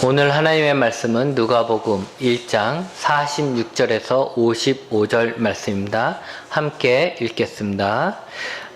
오늘 하나님의 말씀은 누가복음 1장 46절에서 55절 말씀입니다. 함께 읽겠습니다.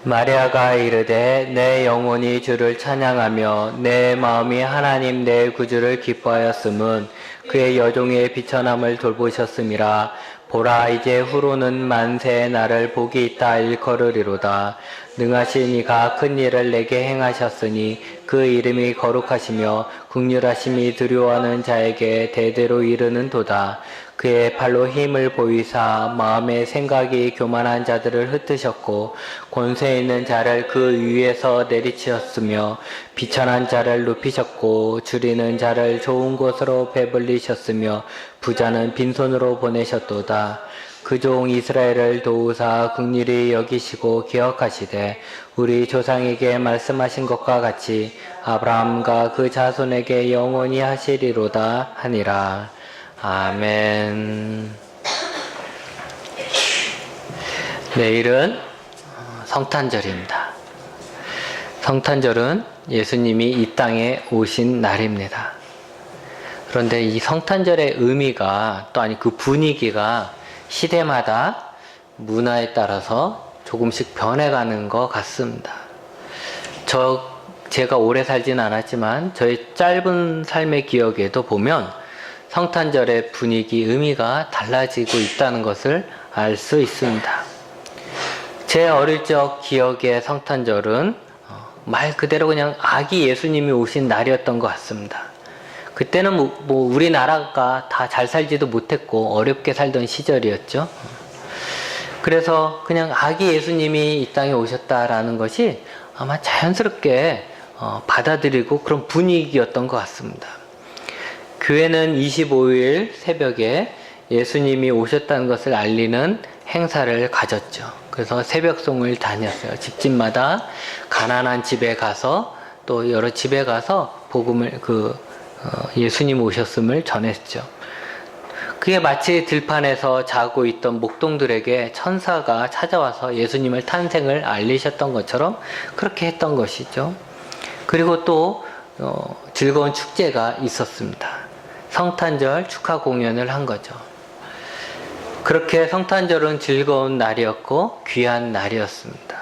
마리아가 이르되 내 영혼이 주를 찬양하며 내 마음이 하나님 내 구주를 기뻐하였음은 그의 여종의 비천함을 돌보셨음이라. 보라, 이제 후로는 만세의 나를 복이 있다 일컬으리로다. 능하신 이가 큰 일을 내게 행하셨으니 그 이름이 거룩하시며 긍휼하심이 두려워하는 자에게 대대로 이르는도다. 그의 팔로 힘을 보이사 마음의 생각이 교만한 자들을 흩으셨고 권세 있는 자를 그 위에서 내리치셨으며 비천한 자를 높이셨고 줄이는 자를 좋은 곳으로 배불리셨으며 부자는 빈손으로 보내셨도다. 그 종 이스라엘을 도우사 긍휼히 여기시고 기억하시되 우리 조상에게 말씀하신 것과 같이 아브라함과 그 자손에게 영원히 하시리로다 하니라. 아멘. 내일은 성탄절입니다. 성탄절은 예수님이 이 땅에 오신 날입니다. 그런데 이 성탄절의 의미가 또 아니 그 분위기가 시대마다 문화에 따라서 조금씩 변해가는 것 같습니다. 제가 오래 살진 않았지만 저의 짧은 삶의 기억에도 보면 성탄절의 분위기, 의미가 달라지고 있다는 것을 알 수 있습니다. 제 어릴 적 기억의 성탄절은 말 그대로 그냥 아기 예수님이 오신 날이었던 것 같습니다. 그때는 뭐 우리나라가 다 잘 살지도 못했고 어렵게 살던 시절이었죠. 그래서 그냥 아기 예수님이 이 땅에 오셨다라는 것이 아마 자연스럽게 받아들이고 그런 분위기였던 것 같습니다. 교회는 25일 새벽에 예수님이 오셨다는 것을 알리는 행사를 가졌죠. 그래서 새벽송을 다녔어요. 집집마다 가난한 집에 가서 또 여러 집에 가서 복음을 예수님 오셨음을 전했죠. 그게 마치 들판에서 자고 있던 목동들에게 천사가 찾아와서 예수님을 탄생을 알리셨던 것처럼 그렇게 했던 것이죠. 그리고 또 즐거운 축제가 있었습니다. 성탄절 축하 공연을 한 거죠. 그렇게 성탄절은 즐거운 날이었고 귀한 날이었습니다.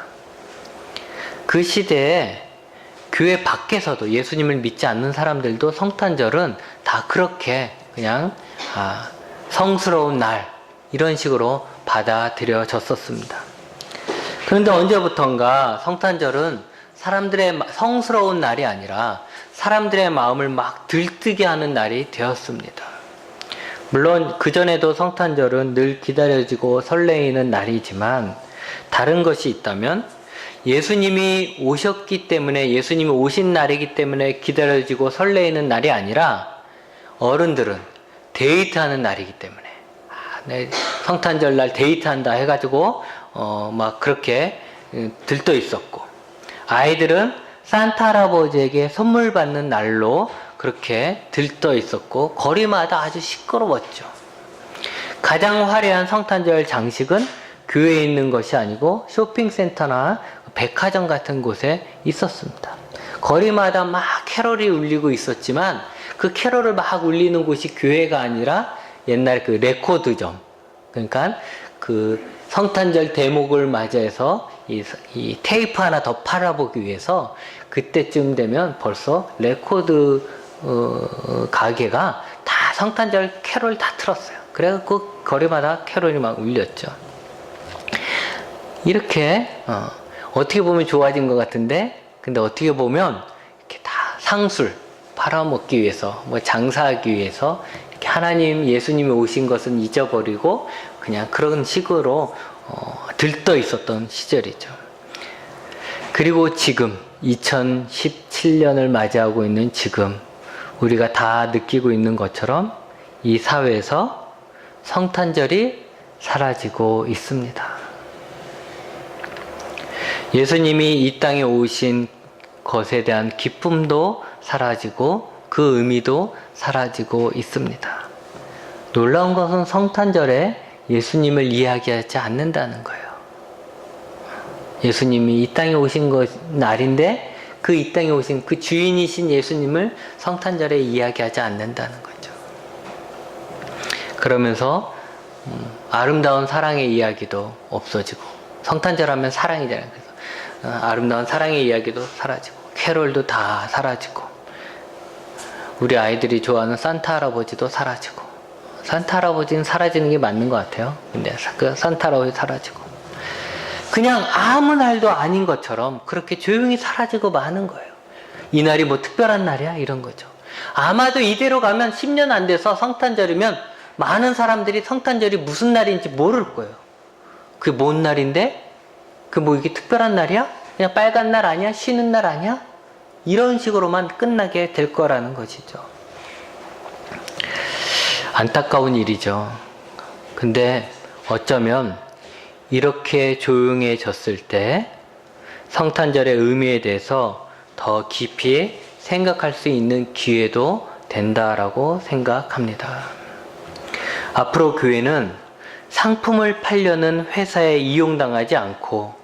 그 시대에 교회 밖에서도 예수님을 믿지 않는 사람들도 성탄절은 다 그렇게 그냥 성스러운 날 이런 식으로 받아들여졌었습니다. 그런데 언제부턴가 성탄절은 사람들의 성스러운 날이 아니라 사람들의 마음을 막 들뜨게 하는 날이 되었습니다. 물론 그전에도 성탄절은 늘 기다려지고 설레이는 날이지만 다른 것이 있다면 예수님이 오셨기 때문에 예수님이 오신 날이기 때문에 기다려지고 설레이는 날이 아니라 어른들은 데이트하는 날이기 때문에 내 성탄절 날 데이트한다 해가지고 막 그렇게 들떠 있었고 아이들은 산타 할아버지에게 선물 받는 날로 그렇게 들떠 있었고 거리마다 아주 시끄러웠죠. 가장 화려한 성탄절 장식은 교회에 있는 것이 아니고 쇼핑센터나 백화점 같은 곳에 있었습니다. 거리마다 막 캐롤이 울리고 있었지만 그 캐롤을 막 울리는 곳이 교회가 아니라 옛날 그 레코드점, 그러니까 그 성탄절 대목을 맞이해서 이 테이프 하나 더 팔아보기 위해서 그때쯤 되면 벌써 레코드 가게가 다 성탄절 캐롤 다 틀었어요. 그래서 그 거리마다 캐롤이 막 울렸죠. 이렇게 어떻게 보면 좋아진 것 같은데, 근데 어떻게 보면 이렇게 다 상술 팔아먹기 위해서, 뭐 장사하기 위해서 이렇게 하나님 예수님이 오신 것은 잊어버리고 그냥 그런 식으로 들떠 있었던 시절이죠. 그리고 지금 2017년을 맞이하고 있는 지금 우리가 다 느끼고 있는 것처럼 이 사회에서 성탄절이 사라지고 있습니다. 예수님이 이 땅에 오신 것에 대한 기쁨도 사라지고 그 의미도 사라지고 있습니다. 놀라운 것은 성탄절에 예수님을 이야기하지 않는다는 거예요. 예수님이 이 땅에 오신 날인데 그 이 땅에 오신 그 주인이신 예수님을 성탄절에 이야기하지 않는다는 거죠. 그러면서 아름다운 사랑의 이야기도 없어지고, 성탄절 하면 사랑이잖아요. 그래서 아름다운 사랑의 이야기도 사라지고, 캐롤도 다 사라지고, 우리 아이들이 좋아하는 산타 할아버지도 사라지고, 산타 할아버지는 사라지는 게 맞는 것 같아요. 근데 그 산타 할아버지 사라지고, 그냥 아무 날도 아닌 것처럼 그렇게 조용히 사라지고 마는 거예요. 이 날이 뭐 특별한 날이야? 이런 거죠. 아마도 이대로 가면 10년 안 돼서 성탄절이면 많은 사람들이 성탄절이 무슨 날인지 모를 거예요. 그게 뭔 날인데? 그 뭐 이게 특별한 날이야? 그냥 빨간 날 아니야? 쉬는 날 아니야? 이런 식으로만 끝나게 될 거라는 것이죠. 안타까운 일이죠. 근데 어쩌면 이렇게 조용해졌을 때 성탄절의 의미에 대해서 더 깊이 생각할 수 있는 기회도 된다라고 생각합니다. 앞으로 교회는 상품을 팔려는 회사에 이용당하지 않고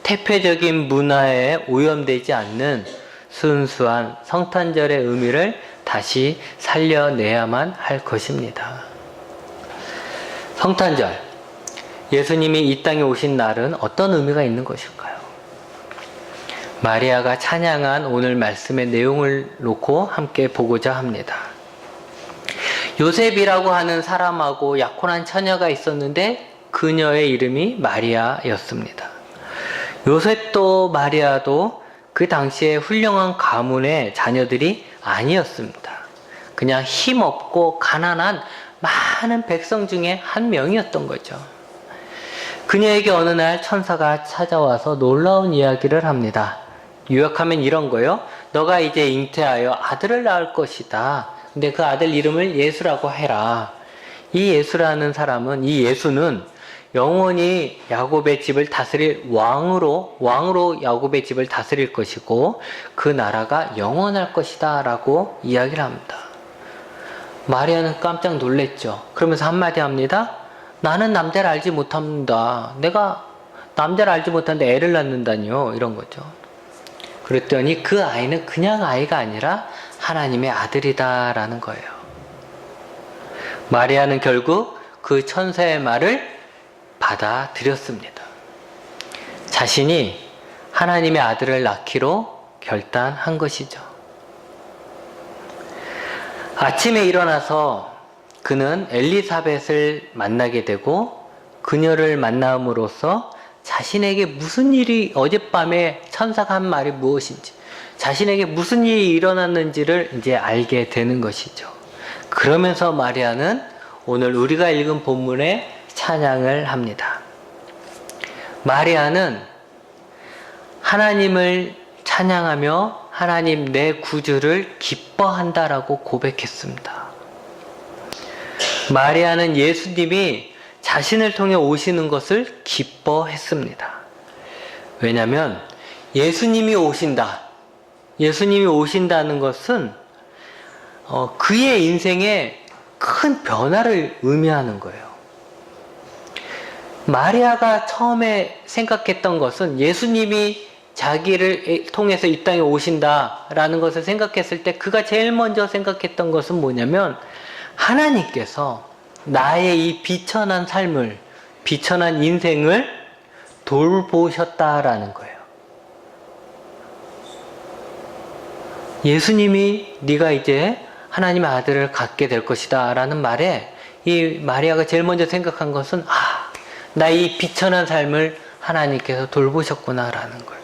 태폐적인 문화에 오염되지 않는 순수한 성탄절의 의미를 다시 살려내야만 할 것입니다. 성탄절, 예수님이 이 땅에 오신 날은 어떤 의미가 있는 것일까요? 마리아가 찬양한 오늘 말씀의 내용을 놓고 함께 보고자 합니다. 요셉이라고 하는 사람하고 약혼한 처녀가 있었는데 그녀의 이름이 마리아였습니다. 요셉도 마리아도 그 당시에 훌륭한 가문의 자녀들이 아니었습니다. 그냥 힘없고 가난한 많은 백성 중에 한 명이었던 거죠. 그녀에게 어느 날 천사가 찾아와서 놀라운 이야기를 합니다. 요약하면 이런 거예요. 너가 이제 잉태하여 아들을 낳을 것이다. 근데 그 아들 이름을 예수라고 해라. 이 예수라는 사람은, 이 예수는 영원히 야곱의 집을 다스릴 왕으로 야곱의 집을 다스릴 것이고 그 나라가 영원할 것이다 라고 이야기를 합니다. 마리아는 깜짝 놀랬죠. 그러면서 한마디 합니다. 나는 남자를 알지 못합니다. 내가 남자를 알지 못하는데 애를 낳는다니요. 이런 거죠. 그랬더니 그 아이는 그냥 아이가 아니라 하나님의 아들이다라는 거예요. 마리아는 결국 그 천사의 말을 받아들였습니다. 자신이 하나님의 아들을 낳기로 결단한 것이죠. 아침에 일어나서 그는 엘리사벳을 만나게 되고 그녀를 만남으로써 자신에게 무슨 일이, 어젯밤에 천사가 한 말이 무엇인지, 자신에게 무슨 일이 일어났는지를 이제 알게 되는 것이죠. 그러면서 마리아는 오늘 우리가 읽은 본문에 찬양을 합니다. 마리아는 하나님을 찬양하며 하나님 내 구주를 기뻐한다라고 고백했습니다. 마리아는 예수님이 자신을 통해 오시는 것을 기뻐했습니다. 왜냐하면 예수님이 오신다. 예수님이 오신다는 것은 그의 인생에 큰 변화를 의미하는 거예요. 마리아가 처음에 생각했던 것은 예수님이 자기를 통해서 이 땅에 오신다라는 것을 생각했을 때 그가 제일 먼저 생각했던 것은 뭐냐면 하나님께서 나의 이 비천한 삶을, 비천한 인생을 돌보셨다라는 거예요. 예수님이 네가 이제 하나님의 아들을 갖게 될 것이다 라는 말에 이 마리아가 제일 먼저 생각한 것은 나 이 비천한 삶을 하나님께서 돌보셨구나 라는 거예요.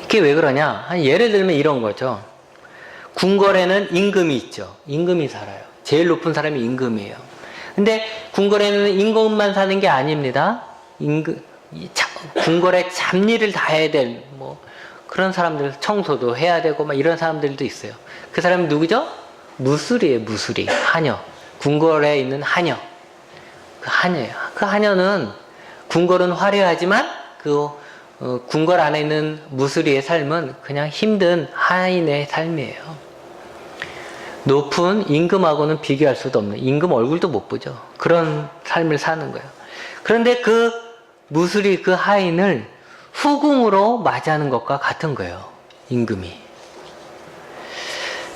이게 왜 그러냐? 예를 들면 이런 거죠. 궁궐에는 임금이 있죠. 임금이 살아요. 제일 높은 사람이 임금이에요. 근데 궁궐에는 임금만 사는 게 아닙니다. 궁궐에 잡일을 다 해야 될 그런 사람들, 청소도 해야 되고 이런 사람들도 있어요. 그 사람이 누구죠? 무술이에요. 무술이. 하녀. 궁궐에 있는 하녀. 그 하녀예요. 그 하녀는 궁궐은 화려하지만 궁궐 안에 있는 무술이의 삶은 그냥 힘든 하인의 삶이에요. 높은 임금하고는 비교할 수도 없는, 임금 얼굴도 못 보죠. 그런 삶을 사는 거예요. 그런데 그 무술이, 그 하인을 후궁으로 맞이하는 것과 같은 거예요. 임금이.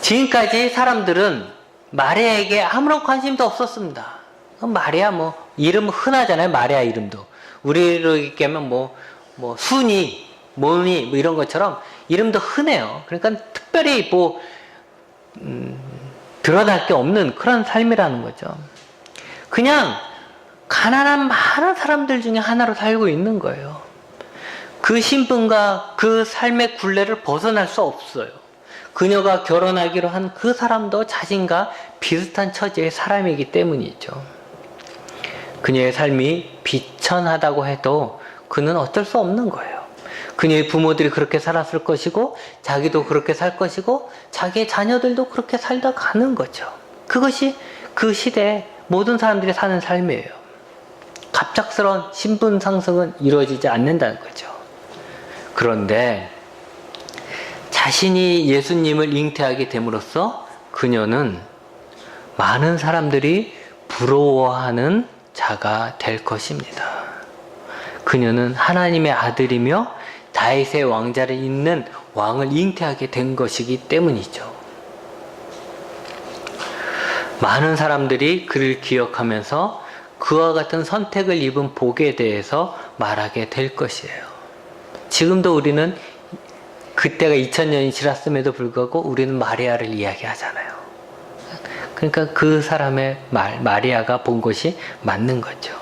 지금까지 사람들은 마리아에게 아무런 관심도 없었습니다. 마리아 이름 흔하잖아요. 마리아 이름도. 우리로 얘기하면 순이, 모니 이런 것처럼 이름도 흔해요. 그러니까 특별히 드러날 게 없는 그런 삶이라는 거죠. 그냥 가난한 많은 사람들 중에 하나로 살고 있는 거예요. 그 신분과 그 삶의 굴레를 벗어날 수 없어요. 그녀가 결혼하기로 한 그 사람도 자신과 비슷한 처지의 사람이기 때문이죠. 그녀의 삶이 비천하다고 해도 그는 어쩔 수 없는 거예요. 그녀의 부모들이 그렇게 살았을 것이고 자기도 그렇게 살 것이고 자기의 자녀들도 그렇게 살다 가는 거죠. 그것이 그 시대의 모든 사람들이 사는 삶이에요. 갑작스러운 신분 상승은 이루어지지 않는다는 거죠. 그런데 자신이 예수님을 잉태하게 됨으로써 그녀는 많은 사람들이 부러워하는 자가 될 것입니다. 그녀는 하나님의 아들이며 다윗의 왕자를 잇는 왕을 잉태하게 된 것이기 때문이죠. 많은 사람들이 그를 기억하면서 그와 같은 선택을 입은 복에 대해서 말하게 될 것이에요. 지금도 우리는 그때가 2000년이 지났음에도 불구하고 우리는 마리아를 이야기하잖아요. 그러니까 그 사람의 마리아가 본 것이 맞는 거죠.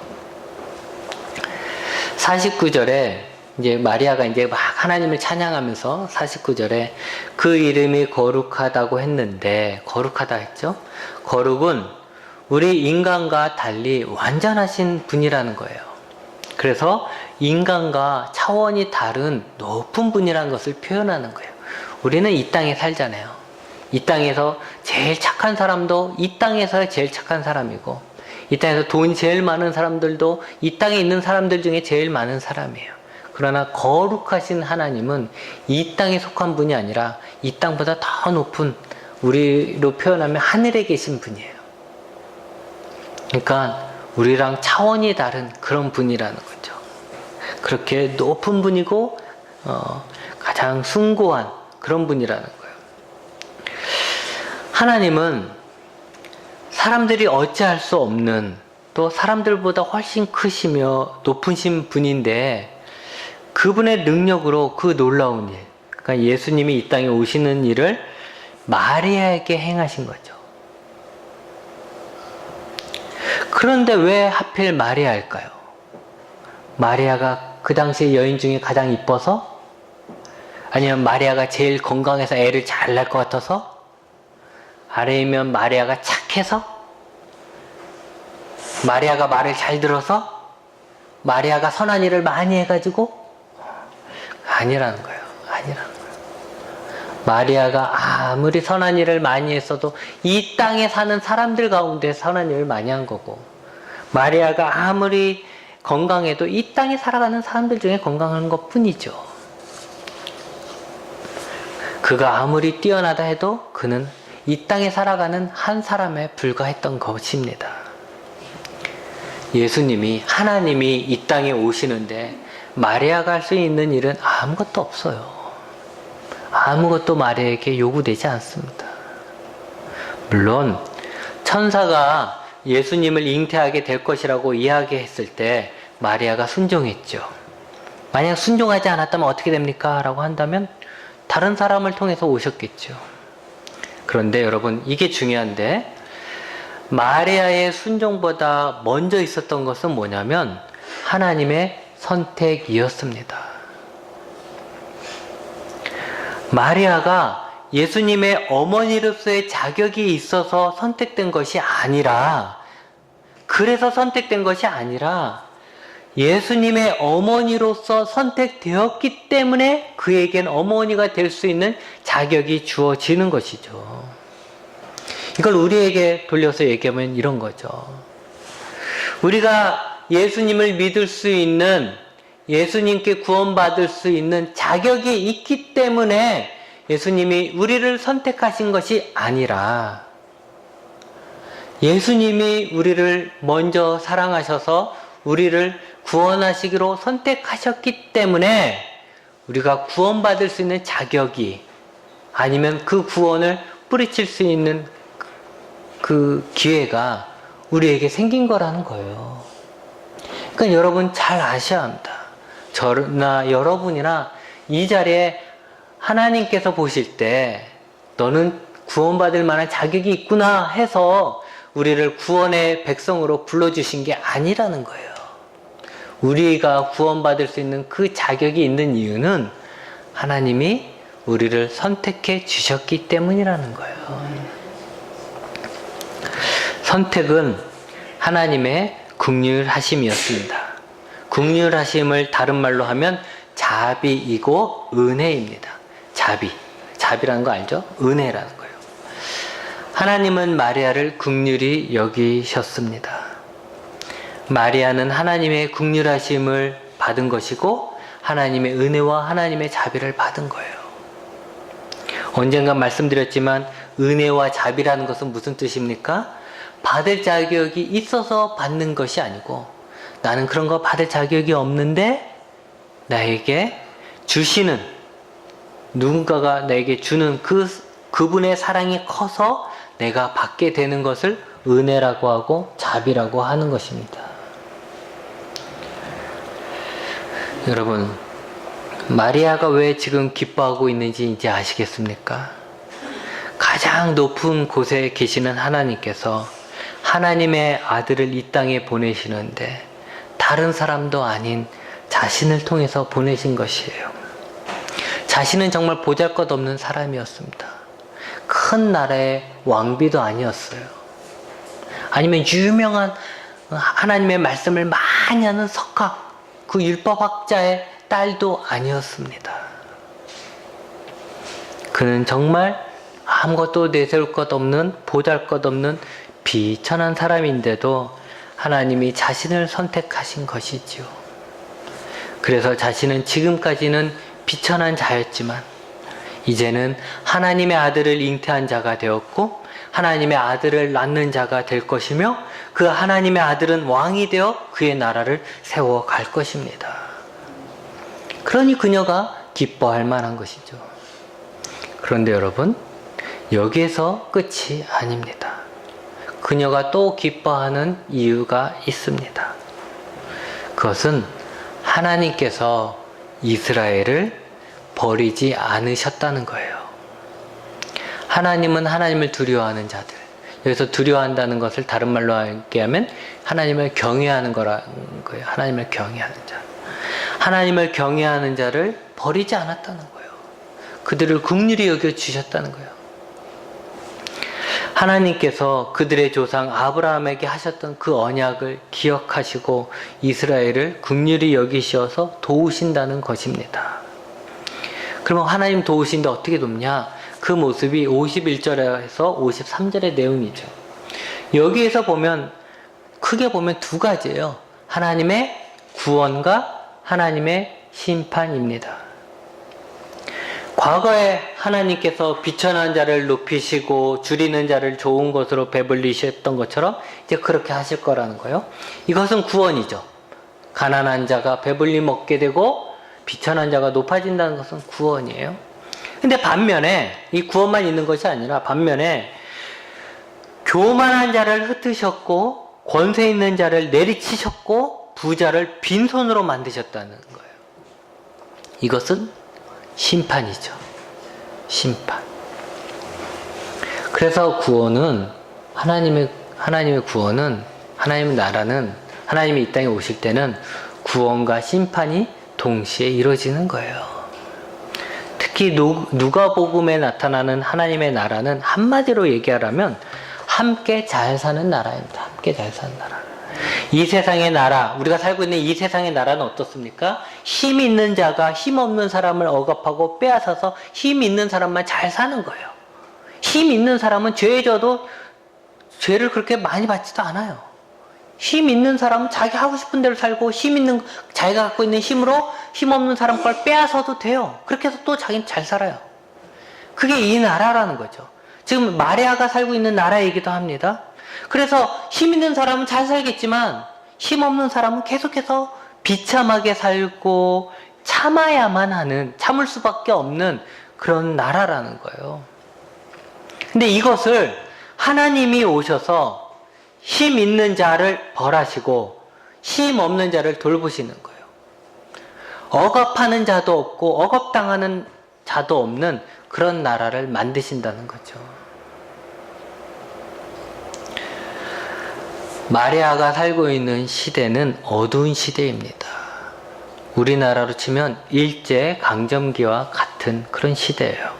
49절에 이제 마리아가 이제 막 하나님을 찬양하면서 49절에 그 이름이 거룩하다고 했는데, 거룩하다 했죠? 거룩은 우리 인간과 달리 완전하신 분이라는 거예요. 그래서 인간과 차원이 다른 높은 분이라는 것을 표현하는 거예요. 우리는 이 땅에 살잖아요. 이 땅에서 제일 착한 사람도 이 땅에서 제일 착한 사람이고, 이 땅에서 돈이 제일 많은 사람들도 이 땅에 있는 사람들 중에 제일 많은 사람이에요. 그러나 거룩하신 하나님은 이 땅에 속한 분이 아니라 이 땅보다 더 높은, 우리로 표현하면 하늘에 계신 분이에요. 그러니까 우리랑 차원이 다른 그런 분이라는 거죠. 그렇게 높은 분이고 가장 숭고한 그런 분이라는 거예요. 하나님은 사람들이 어찌할 수 없는, 또 사람들보다 훨씬 크시며 높으신 분인데 그분의 능력으로 그 놀라운 일, 그러니까 예수님이 이 땅에 오시는 일을 마리아에게 행하신 거죠. 그런데 왜 하필 마리아일까요? 마리아가 그 당시에 여인 중에 가장 이뻐서? 아니면 마리아가 제일 건강해서 애를 잘 낳을 것 같아서? 아니면 마리아가 착해서? 마리아가 말을 잘 들어서? 마리아가 선한 일을 많이 해가지고? 아니라는 거예요. 아니라는 거예요. 마리아가 아무리 선한 일을 많이 했어도 이 땅에 사는 사람들 가운데 선한 일을 많이 한 거고, 마리아가 아무리 건강해도 이 땅에 살아가는 사람들 중에 건강한 것 뿐이죠. 그가 아무리 뛰어나다 해도 그는 이 땅에 살아가는 한 사람에 불과했던 것입니다. 예수님이, 하나님이 이 땅에 오시는데 마리아가 할 수 있는 일은 아무것도 없어요. 아무것도 마리아에게 요구되지 않습니다. 물론 천사가 예수님을 잉태하게 될 것이라고 이야기했을 때 마리아가 순종했죠. 만약 순종하지 않았다면 어떻게 됩니까? 라고 한다면 다른 사람을 통해서 오셨겠죠. 그런데 여러분, 이게 중요한데, 마리아의 순종보다 먼저 있었던 것은 뭐냐면 하나님의 선택이었습니다. 마리아가 예수님의 어머니로서의 자격이 있어서 선택된 것이 아니라, 그래서 선택된 것이 아니라 예수님의 어머니로서 선택되었기 때문에 그에겐 어머니가 될 수 있는 자격이 주어지는 것이죠. 이걸 우리에게 돌려서 얘기하면 이런 거죠. 우리가 예수님을 믿을 수 있는, 예수님께 구원받을 수 있는 자격이 있기 때문에 예수님이 우리를 선택하신 것이 아니라, 예수님이 우리를 먼저 사랑하셔서 우리를 구원하시기로 선택하셨기 때문에 우리가 구원받을 수 있는 자격이 아니면 그 구원을 뿌리칠 수 있는 그 기회가 우리에게 생긴 거라는 거예요. 그러니까 여러분 잘 아셔야 합니다. 저나 여러분이나 이 자리에 하나님께서 보실 때 너는 구원받을 만한 자격이 있구나 해서 우리를 구원의 백성으로 불러주신 게 아니라는 거예요. 우리가 구원받을 수 있는 그 자격이 있는 이유는 하나님이 우리를 선택해 주셨기 때문이라는 거예요. 선택은 하나님의 긍휼하심이었습니다. 긍휼하심을 다른 말로 하면 자비이고 은혜입니다. 자비라는 거 알죠? 은혜라는 거예요. 하나님은 마리아를 긍휼히 여기셨습니다. 마리아는 하나님의 긍휼하심을 받은 것이고 하나님의 은혜와 하나님의 자비를 받은 거예요. 언젠가 말씀드렸지만 은혜와 자비라는 것은 무슨 뜻입니까? 받을 자격이 있어서 받는 것이 아니고 나는 그런 거 받을 자격이 없는데 나에게 주시는 누군가가 나에게 주는 그분의 사랑이 커서 내가 받게 되는 것을 은혜라고 하고 자비라고 하는 것입니다. 여러분, 마리아가 왜 지금 기뻐하고 있는지 이제 아시겠습니까? 가장 높은 곳에 계시는 하나님께서 하나님의 아들을 이 땅에 보내시는데 다른 사람도 아닌 자신을 통해서 보내신 것이에요. 자신은 정말 보잘것없는 사람이었습니다. 큰 나라의 왕비도 아니었어요. 아니면 유명한 하나님의 말씀을 많이 하는 석학, 그 율법학자의 딸도 아니었습니다. 그는 정말 아무것도 내세울 것 없는 보잘것없는 비천한 사람인데도 하나님이 자신을 선택하신 것이지요. 그래서 자신은 지금까지는 비천한 자였지만 이제는 하나님의 아들을 잉태한 자가 되었고 하나님의 아들을 낳는 자가 될 것이며 그 하나님의 아들은 왕이 되어 그의 나라를 세워갈 것입니다. 그러니 그녀가 기뻐할 만한 것이죠. 그런데 여러분, 여기에서 끝이 아닙니다. 그녀가 또 기뻐하는 이유가 있습니다. 그것은 하나님께서 이스라엘을 버리지 않으셨다는 거예요. 하나님은 하나님을 두려워하는 자들, 여기서 두려워한다는 것을 다른 말로 얘기하면 하나님을 경외하는 거라는 거예요. 하나님을 경외하는 자. 하나님을 경외하는 자를 버리지 않았다는 거예요. 그들을 긍휼히 여겨주셨다는 거예요. 하나님께서 그들의 조상 아브라함에게 하셨던 그 언약을 기억하시고 이스라엘을 긍휼히 여기셔서 도우신다는 것입니다. 그러면 하나님 도우시는데 어떻게 돕냐? 그 모습이 51절에서 53절의 내용이죠. 여기에서 보면 크게 보면 두 가지예요. 하나님의 구원과 하나님의 심판입니다. 과거에 하나님께서 비천한 자를 높이시고 줄이는 자를 좋은 것으로 배불리셨던 것처럼 이제 그렇게 하실 거라는 거예요. 이것은 구원이죠. 가난한 자가 배불리 먹게 되고 비천한 자가 높아진다는 것은 구원이에요. 근데 반면에 이 구원만 있는 것이 아니라 반면에 교만한 자를 흩으셨고 권세 있는 자를 내리치셨고 부자를 빈손으로 만드셨다는 거예요. 이것은 심판이죠. 심판. 그래서 구원은 하나님의 구원은 하나님의 나라는 하나님이 이 땅에 오실 때는 구원과 심판이 동시에 이루어지는 거예요. 특히 누가복음에 나타나는 하나님의 나라는 한마디로 얘기하라면 함께 잘 사는 나라입니다. 함께 잘 사는 나라. 이 세상의 나라, 우리가 살고 있는 이 세상의 나라는 어떻습니까? 힘 있는 자가 힘 없는 사람을 억압하고 빼앗아서 힘 있는 사람만 잘 사는 거예요. 힘 있는 사람은 죄에 져도 죄를 그렇게 많이 받지도 않아요. 힘 있는 사람은 자기 하고 싶은 대로 살고 자기가 갖고 있는 힘으로 힘 없는 사람 걸 빼앗아도 돼요. 그렇게 해서 또 자기는 잘 살아요. 그게 이 나라라는 거죠. 지금 마리아가 살고 있는 나라이기도 합니다. 그래서 힘 있는 사람은 잘 살겠지만 힘 없는 사람은 계속해서 비참하게 살고 참아야만 하는, 참을 수밖에 없는 그런 나라라는 거예요. 근데 이것을 하나님이 오셔서 힘 있는 자를 벌하시고 힘 없는 자를 돌보시는 거예요. 억압하는 자도 없고 억압당하는 자도 없는 그런 나라를 만드신다는 거죠. 마리아가 살고 있는 시대는 어두운 시대입니다. 우리나라로 치면 일제강점기와 같은 그런 시대예요.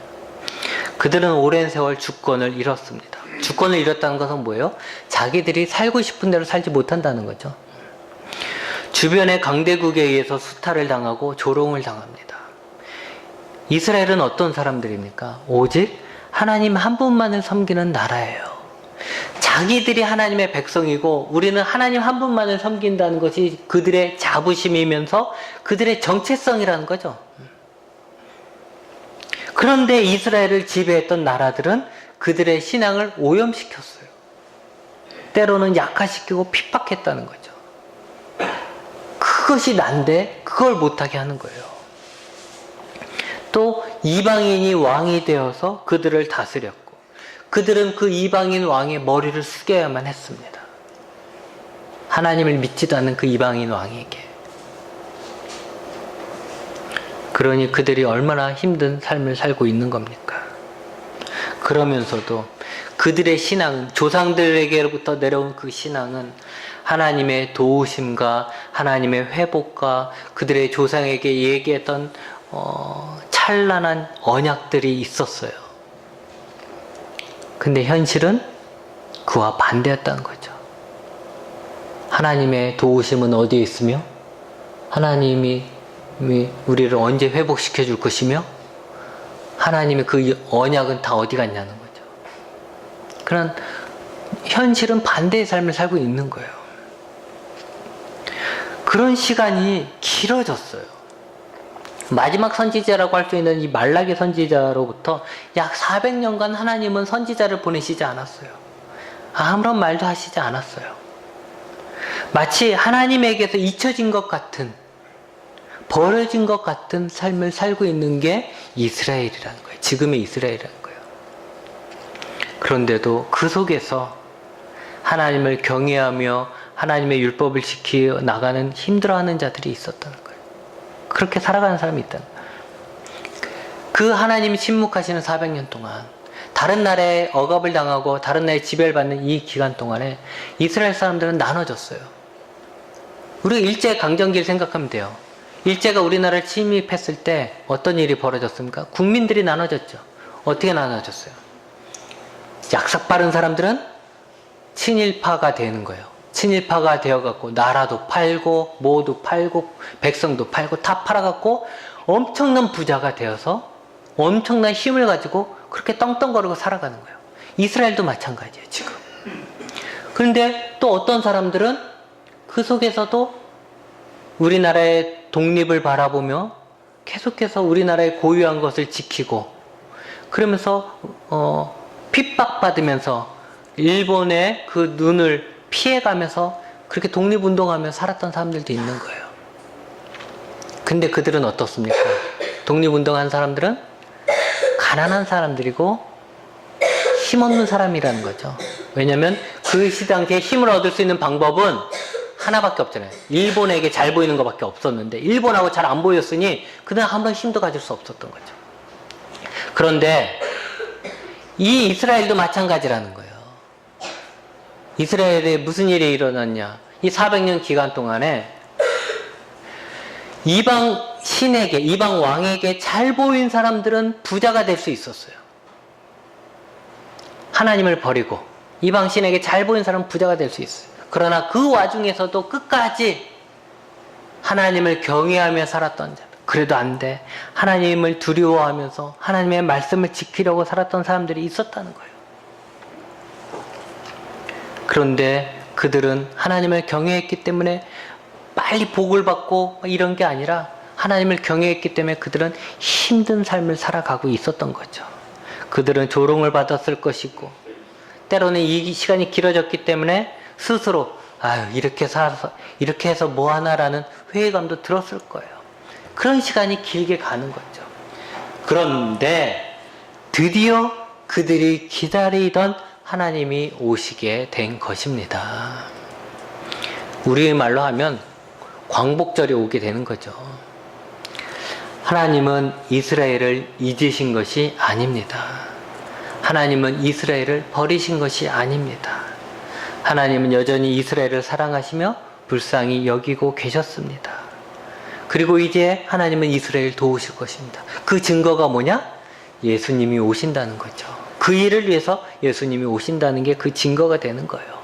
그들은 오랜 세월 주권을 잃었습니다. 주권을 잃었다는 것은 뭐예요? 자기들이 살고 싶은 대로 살지 못한다는 거죠. 주변의 강대국에 의해서 수탈을 당하고 조롱을 당합니다. 이스라엘은 어떤 사람들입니까? 오직 하나님 한 분만을 섬기는 나라예요. 자기들이 하나님의 백성이고 우리는 하나님 한 분만을 섬긴다는 것이 그들의 자부심이면서 그들의 정체성이라는 거죠. 그런데 이스라엘을 지배했던 나라들은 그들의 신앙을 오염시켰어요. 때로는 약화시키고 핍박했다는 거죠. 그것이 난데 그걸 못하게 하는 거예요. 또 이방인이 왕이 되어서 그들을 다스렸고 그들은 그 이방인 왕의 머리를 숙여야만 했습니다. 하나님을 믿지도 않는 그 이방인 왕에게. 그러니 그들이 얼마나 힘든 삶을 살고 있는 겁니까? 그러면서도 그들의 신앙은, 조상들에게로부터 내려온 그 신앙은 하나님의 도우심과 하나님의 회복과 그들의 조상에게 얘기했던 찬란한 언약들이 있었어요. 근데 현실은 그와 반대였다는 거죠. 하나님의 도우심은 어디에 있으며 하나님이 우리를 언제 회복시켜 줄 것이며 하나님의 그 언약은 다 어디 갔냐는 거죠. 그런 현실은 반대의 삶을 살고 있는 거예요. 그런 시간이 길어졌어요. 마지막 선지자라고 할 수 있는 이 말라기 선지자로부터 약 400년간 하나님은 선지자를 보내시지 않았어요. 아무런 말도 하시지 않았어요. 마치 하나님에게서 잊혀진 것 같은, 버려진 것 같은 삶을 살고 있는 게 이스라엘이라는 거예요. 지금의 이스라엘이라는 거예요. 그런데도 그 속에서 하나님을 경외하며 하나님의 율법을 지키어 나가는 힘들어하는 자들이 있었다는 거예요. 그렇게 살아가는 사람이 있다는 거예요. 그 하나님이 침묵하시는 400년 동안 다른 나라에 억압을 당하고 다른 나라에 지배를 받는 이 기간 동안에 이스라엘 사람들은 나눠졌어요. 우리가 일제강점기를 생각하면 돼요. 일제가 우리나라를 침입했을 때 어떤 일이 벌어졌습니까? 국민들이 나눠졌죠. 어떻게 나눠졌어요? 약삭 빠른 사람들은 친일파가 되는 거예요. 친일파가 되어갖고 나라도 팔고 뭐도 팔고 백성도 팔고 다 팔아갖고 엄청난 부자가 되어서 엄청난 힘을 가지고 그렇게 떵떵거리고 살아가는 거예요. 이스라엘도 마찬가지예요, 지금. 그런데 또 어떤 사람들은 그 속에서도 우리나라의 독립을 바라보며 계속해서 우리나라의 고유한 것을 지키고 그러면서 핍박받으면서 일본의 그 눈을 피해가면서 그렇게 독립운동하며 살았던 사람들도 있는 거예요. 근데 그들은 어떻습니까? 독립운동한 사람들은 가난한 사람들이고 힘없는 사람이라는 거죠. 왜냐면 그 시대 당시에 힘을 얻을 수 있는 방법은 하나밖에 없잖아요. 일본에게 잘 보이는 것밖에 없었는데 일본하고 잘 안 보였으니 그들은 아무런 힘도 가질 수 없었던 거죠. 그런데 이 이스라엘도 마찬가지라는 거예요. 이스라엘에 무슨 일이 일어났냐? 이 400년 기간 동안에 이방 신에게, 이방 왕에게 잘 보인 사람들은 부자가 될 수 있었어요. 하나님을 버리고 이방 신에게 잘 보인 사람은 부자가 될 수 있어요. 그러나 그 와중에서도 끝까지 하나님을 경외하며 살았던 자, 그래도 안 돼. 하나님을 두려워하면서 하나님의 말씀을 지키려고 살았던 사람들이 있었다는 거예요. 그런데 그들은 하나님을 경외했기 때문에 빨리 복을 받고 이런 게 아니라 하나님을 경외했기 때문에 그들은 힘든 삶을 살아가고 있었던 거죠. 그들은 조롱을 받았을 것이고 때로는 이 시간이 길어졌기 때문에 스스로 아유 이렇게 살아서 이렇게 해서 뭐하나라는 회의감도 들었을 거예요. 그런 시간이 길게 가는 거죠. 그런데 드디어 그들이 기다리던 하나님이 오시게 된 것입니다. 우리 말로 하면 광복절이 오게 되는 거죠. 하나님은 이스라엘을 잊으신 것이 아닙니다. 하나님은 이스라엘을 버리신 것이 아닙니다. 하나님은 여전히 이스라엘을 사랑하시며 불쌍히 여기고 계셨습니다. 그리고 이제 하나님은 이스라엘을 도우실 것입니다. 그 증거가 뭐냐? 예수님이 오신다는 거죠. 그 일을 위해서 예수님이 오신다는 게 그 증거가 되는 거예요.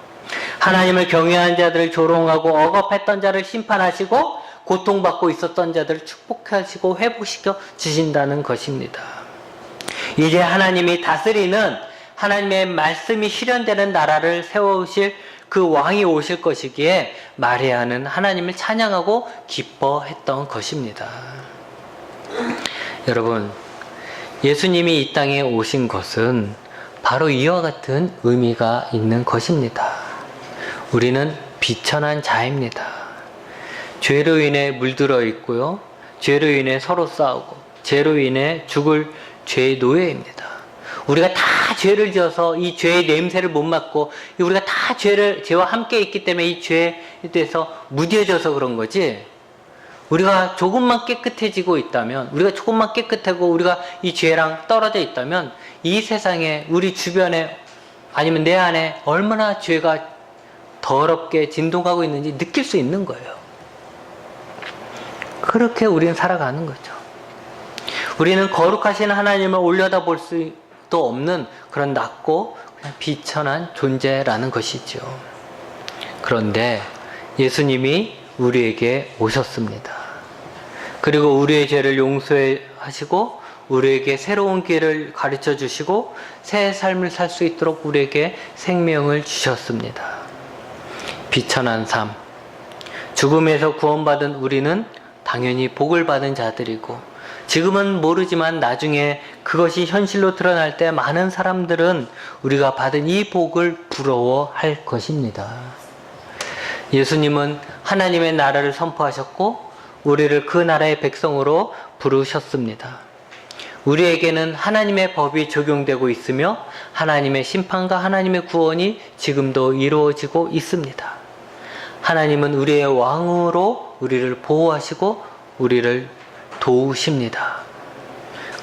하나님을 경외한 자들을 조롱하고 억압했던 자를 심판하시고 고통받고 있었던 자들을 축복하시고 회복시켜 주신다는 것입니다. 이제 하나님이 다스리는 하나님의 말씀이 실현되는 나라를 세우실 그 왕이 오실 것이기에 마리아는 하나님을 찬양하고 기뻐했던 것입니다. 여러분, 예수님이 이 땅에 오신 것은 바로 이와 같은 의미가 있는 것입니다. 우리는 비천한 자입니다. 죄로 인해 물들어 있고요. 죄로 인해 서로 싸우고 죄로 인해 죽을 죄의 노예입니다. 우리가 다 죄를 지어서 이 죄의 냄새를 못 맡고 우리가 다 죄와 함께 있기 때문에 이 죄에 대해서 무뎌져서 그런 거지, 우리가 조금만 깨끗해지고 있다면, 우리가 조금만 깨끗하고 우리가 이 죄랑 떨어져 있다면 이 세상에 우리 주변에 아니면 내 안에 얼마나 죄가 더럽게 진동하고 있는지 느낄 수 있는 거예요. 그렇게 우리는 살아가는 거죠. 우리는 거룩하신 하나님을 올려다볼 수도 없는 그런 낮고 그냥 비천한 존재라는 것이죠. 그런데 예수님이 우리에게 오셨습니다. 그리고 우리의 죄를 용서하시고 우리에게 새로운 길을 가르쳐 주시고 새 삶을 살 수 있도록 우리에게 생명을 주셨습니다. 비천한 삶, 죽음에서 구원받은 우리는 당연히 복을 받은 자들이고, 지금은 모르지만 나중에 그것이 현실로 드러날 때 많은 사람들은 우리가 받은 이 복을 부러워할 것입니다. 예수님은 하나님의 나라를 선포하셨고 우리를 그 나라의 백성으로 부르셨습니다. 우리에게는 하나님의 법이 적용되고 있으며 하나님의 심판과 하나님의 구원이 지금도 이루어지고 있습니다. 하나님은 우리의 왕으로 우리를 보호하시고 우리를 도우십니다.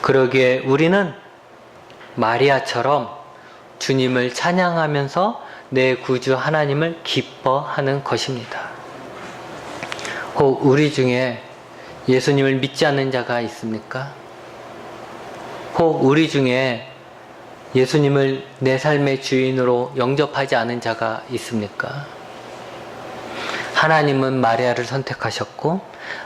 그러기에 우리는 마리아처럼 주님을 찬양하면서 내 구주 하나님을 기뻐하는 것입니다. 혹 우리 중에 예수님을 믿지 않는 자가 있습니까? 혹 우리 중에 예수님을 내 삶의 주인으로 영접하지 않은 자가 있습니까? 하나님은 마리아를 선택하셨고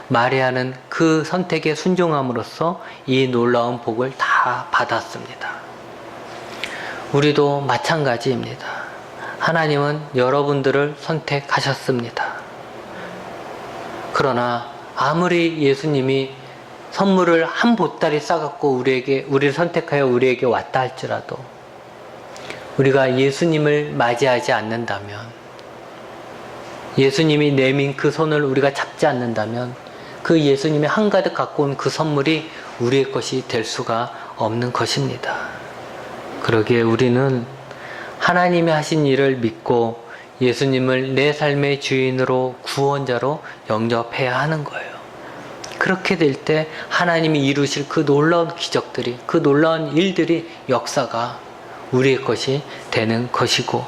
마리아는 그 선택에 순종함으로써 이 놀라운 복을 다 받았습니다. 우리도 마찬가지입니다. 하나님은 여러분들을 선택하셨습니다. 그러나 아무리 예수님이 선물을 한 보따리 싸갖고 우리를 선택하여 우리에게 왔다 할지라도 우리가 예수님을 맞이하지 않는다면, 예수님이 내민 그 손을 우리가 잡지 않는다면 그 예수님이 한가득 갖고 온 그 선물이 우리의 것이 될 수가 없는 것입니다. 그러기에 우리는 하나님이 하신 일을 믿고 예수님을 내 삶의 주인으로 구원자로 영접해야 하는 거예요. 그렇게 될 때 하나님이 이루실 그 놀라운 기적들이, 그 놀라운 일들이, 역사가 우리의 것이 되는 것이고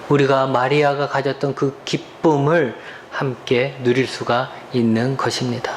우리가 마리아가 가졌던 그 기쁨을 함께 누릴 수가 있는 것입니다.